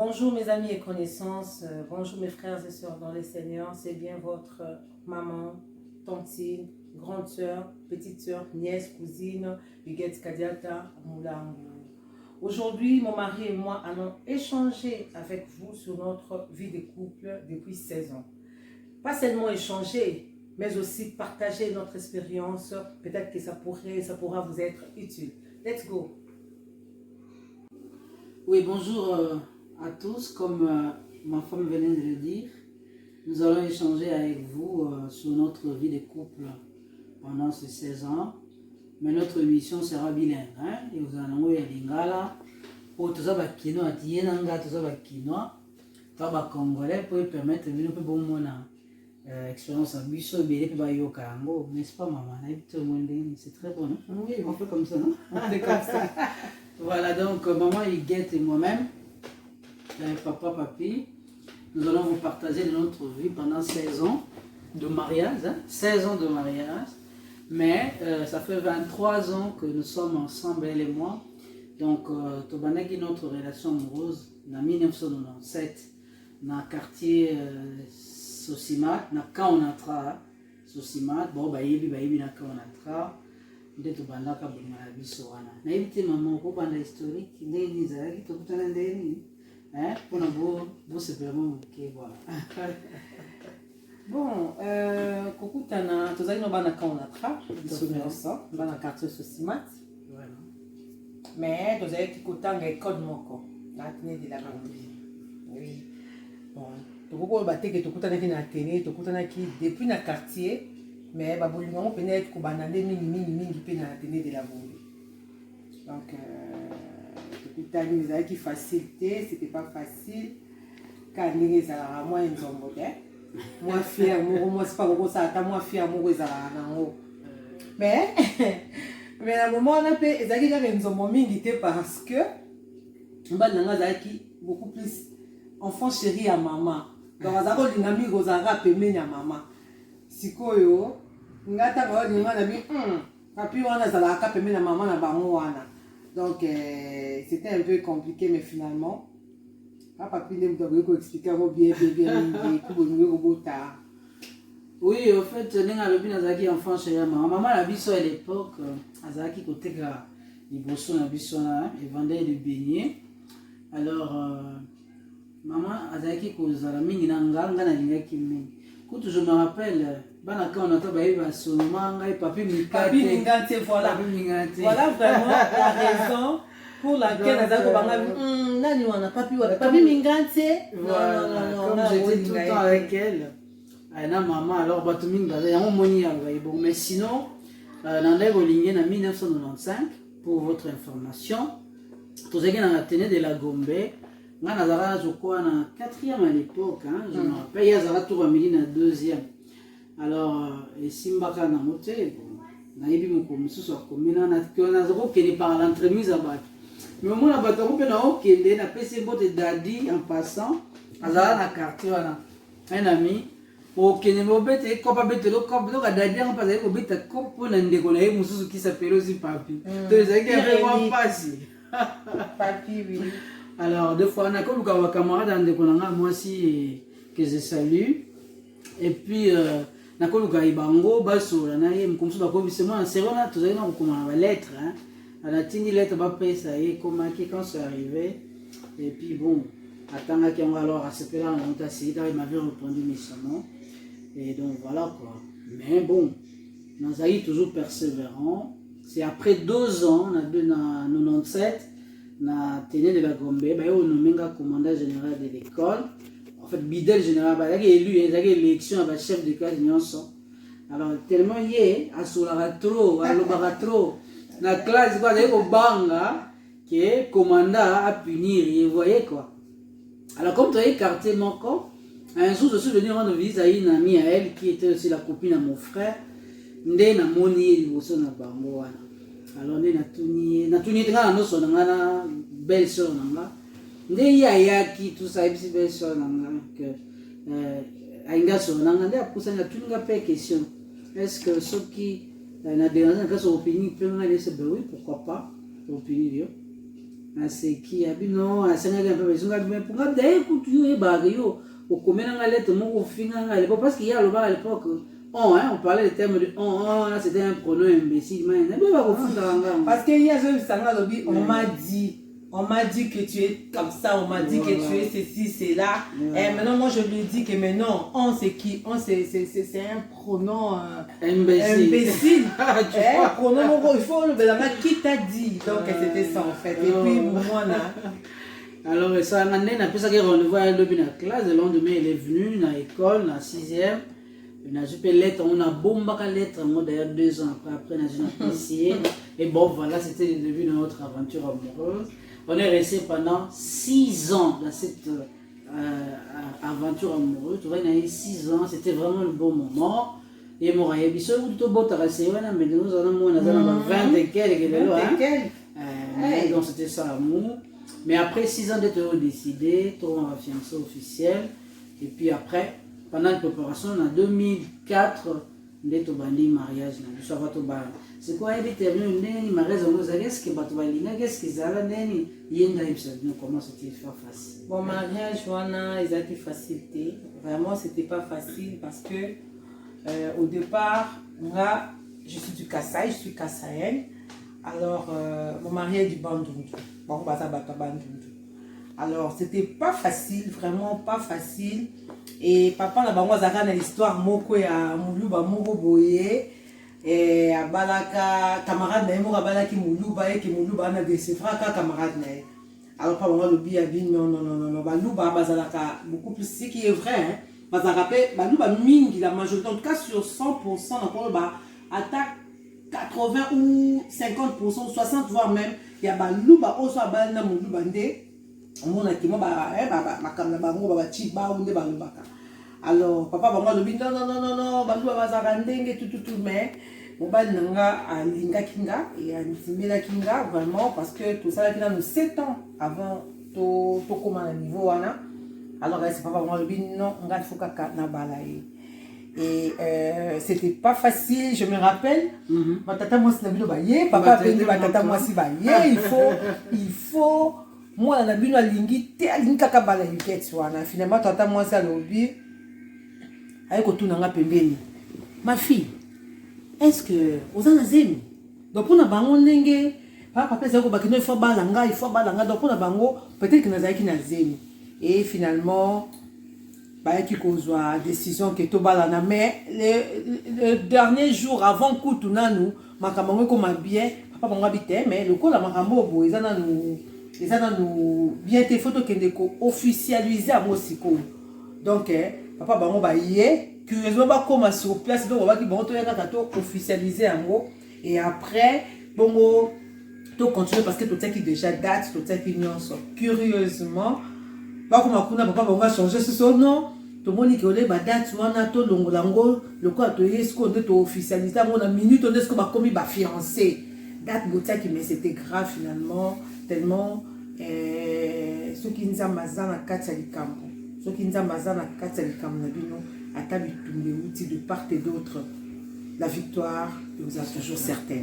Bonjour mes amis et connaissances, bonjour mes frères et sœurs dans les Seigneurs, c'est bien votre maman, tantine, grande sœur, petite sœur, nièce, cousine, Huguette Kadiata, Moulango. Aujourd'hui, mon mari et moi allons échanger avec vous sur notre vie de couple depuis 16 ans. Pas seulement échanger, mais aussi partager notre expérience, peut-être que ça pourra vous être utile. Let's go! Oui, bonjour à tous. Comme ma femme venait de le dire, nous allons échanger avec vous sur notre vie de couple pendant ces 16 ans. Mais notre émission sera bilingue. Hein? Et vous allez voir lingala. Pour tout ça, Kinois, Tienanga, tout ça, Kinois, tout ça, Congolais, pour permettre de nous faire bon expérience à Bisso, Bélé, Bayokango. N'est-ce pas, maman? C'est très bon. Hein? Oui, on fait comme ça, non? On fait comme ça. Voilà, donc maman Huguette et moi-même, papa, papi, nous allons vous partager notre vie pendant 16 ans de mariage, hein? 16 ans de mariage, mais ça fait 23 ans que nous sommes ensemble, elle et moi. Donc, notre relation amoureuse en 1997, dans le quartier Sosimat, dans Kaonatra, Sosimat, bon, baïbi, dans Kaonatra. Nde tobandaka bolinga na biso wana nayebi te mama okobanda historique ndeni ezalaki tokutana ndeni mpona bosepela moke voilà. Bon, kokutana tozali no bana Kaonatra biso nyonso bana quartier Sosimat, mais tozalaki kotanga ekode moko na Atene de la Gambie. Oui, bon tokokoyeba te ke tokutanaki na Atene, tokutanaki depuis na quartier. Mais babolinga mo pene être kobanande mingi pe na Atene de la Gambie. Donc tokutani ezalaki facilité, c'était pas facile car ndenge ezalaka mwa nzombo te mwa fier moko mwa sipa kokosala ata mwa fier moko ezalaka nango. Mais na moment wana mpe ezalaki kaka nzombo mingi te parce que mbali nanga azalaki beaucoup plus enfant chéri ya mama, donc azalaki kolinga mingi kozalaka pembeni ya mama. Sikoyo ngata ba ni ngana bi papi wana zalaka pembeni na maman na bango wana. Donc c'était un peu compliqué, mais finalement papi ne m'a expliqué bien pour nous robota. Oui, au fait nenga lobi nazaki enfant chez maman. Maman la biso à l'époque azaki koteka liboso na biso na et vendait des beignets. Alors maman azaki kozala mingi na nganga na lingaki mingi. Quand je me rappelle, on a travaillé sur le manga et papi Mingante, voilà. Voilà vraiment la raison pour laquelle on a papi Mingante. Comme j'étais tout le temps avec elle, maman, alors Batu Mingante, mais sinon, Nandai Bolingé en 1995, pour votre information, tout ce qui est dans la Atene de la Gombe. Je crois en 4e à l'époque, hein, je me rappelle, il y a tout ramène en 2e. Alors, et Simbaka na mote, naïbi mon commissaire soit commis, on a zéro qui est par l'entremise à battre. Mais au moins, on a battu un peu qui a passé un peu de daddy en passant, à la carte, voilà. Un ami, au Kénémobet, comme à bête, comme à daddy, on passe au bête, comme pour l'indécoller, Moussou qui s'appelle aussi papi. Donc, c'est vraiment facile. Papi, oui. Alors, deux fois, on a comme un camarade moi aussi que je salue. Et puis, on a comme un Ibango, Basso, on a comme ça, c'est moi, c'est vrai, tout ça, on a une lettre. On a une lettre, ça y est, comment quand c'est arrivé. Et puis, bon, attends, alors, à ce moment-là, on a essayé, il m'avait répondu méchamment. Et donc, voilà quoi. Mais bon, on a toujours persévérant. C'est après 2 ans, on a 97. Na Atene de la Gombe, on nommé commandant général de l'école. En fait, bidel général, il y a élu, il y a élection avec chef de classe. Alors, tellement il y a trop, trop. La classe, il y a au banga, qui est commandant à punir, vous voyez quoi. Alors, comme tu as écarté mon corps, un jour, je suis venu rendre visite à une amie à elle, qui était aussi la copine de mon frère. Ndé na moni, il y a na bango. Alors, on a tout na belle soeur nanga ndé yaki tout ça et belle soeur nanga que ainga soeur nanga ndé apusa na tuninga pe question est-ce que ceux qui na dérange ka so opinion peut nga laisser oui pourquoi pas opinion c'est qui abino asengaki un peu besunga mais pour nga d'ailleurs kutu yo ebaka yo okomena nga lettre moko ofinga nga à l'époque parce qu'il y a le bar à l'époque on hein on parlait des termes de on là c'était un pronom imbécile mais na ba kofunda nga parce que il y a ce sanga lobby on m'a dit que tu es comme ça, on m'a dit que tu es ceci, c'est là. Et maintenant, moi, je lui dis que maintenant, on c'est qui? On c'est un pronom imbécile. Pronom, il faut le dire qui t'a dit. Donc, c'était ça en fait. Et puis, moi, là. Alors, ça, on a appris rendez-vous à la classe. Le lendemain, elle est venue dans l'école, dans la 6e. On a joué lettre, on a bombé la lettre, moi d'ailleurs 2 ans après, on a essayé. Et bon, voilà, c'était le début de notre aventure amoureuse. On est resté pendant 6 ans dans cette aventure amoureuse. Tu vois, il y a eu 6 ans, c'était vraiment le bon moment. Et mon rêve, il se trouve tout beau, mais nous avons 20 et quelques. Donc c'était ça l'amour. Mais après 6 ans d'être décidé, on a fiancé officiel. Et puis après, pendant la préparation, en 2004, d'être au mariage. C'est quoi elle était venue mariage qu'est-ce que qu'est-ce que ça comment c'était facile. Bon mariage wana ils étaient facilité. Vraiment c'était pas facile parce que au départ moi je suis du Kasaï, je suis kassaïenne. Alors mon mari est du Bandundu. Bon Bandundu. Alors c'était pas facile, vraiment pas facile. Et papa n'a pas zaka na histoire moko ya muluba moko boye et abalaka camarade na moko abalaki muluba et que muluba na décevra ka camarade na. Alors papa le bi a dit non baluba bazalaka beaucoup plus ce qui est vrai hein. Bazalaka pe baluba mingi la majorité en tout cas sur 100% na ba attaque 80 ou 50% 60 voire même il y a baluba oso abalna muluba nde on qui alors papa va me dire non tout mais mon bal nanga à linga kinga et à la kinga vraiment parce que tout ça là nous 7 ans avant to comment à niveau là alors c'est papa va me dire non on va faut na balaye et c'était pas facile je me rappelle ma tata moi c'est la vidéo papa venu ma tata moi si il faut moi na bino alingi te alingi kaka bala yuketi wana finalement tata moi ça lobi ayeko tunanga pembeni ma fille est-ce que ozana zemi donc pour na bango ndenge papa pesa ko bakino il faut balanga donc pour na bango peut-être que nazaki na zemi et finalement bah qui kozwa décision que to balana mais le dernier jour avant kutu nanu makamango ko bien papa bango habite mais le ko la makambo bo ezana nous et ça nous bien tes photos qui ne officialisé à moi siko donc papa bango ba yé curieusement ba comme sur place donc on va qui bon to officialisé à moi et après bongo to continuer parce que tout ça qui déjà date tout ça qui nuance curieusement pas comme akuna papa bango va changer ce son nom tout le monde qui olé ba date wana to longolango le quoi to yesko de to officialisé à moi na minute on est ce que ba comme ba fiancé date botia qui mais c'était grave finalement tellement ceux qui nous amazan à Katsalikambo, ceux qui nous amazan à Katsalikambo, à Tabitumbe, de part et d'autre, la victoire nous a toujours certaine.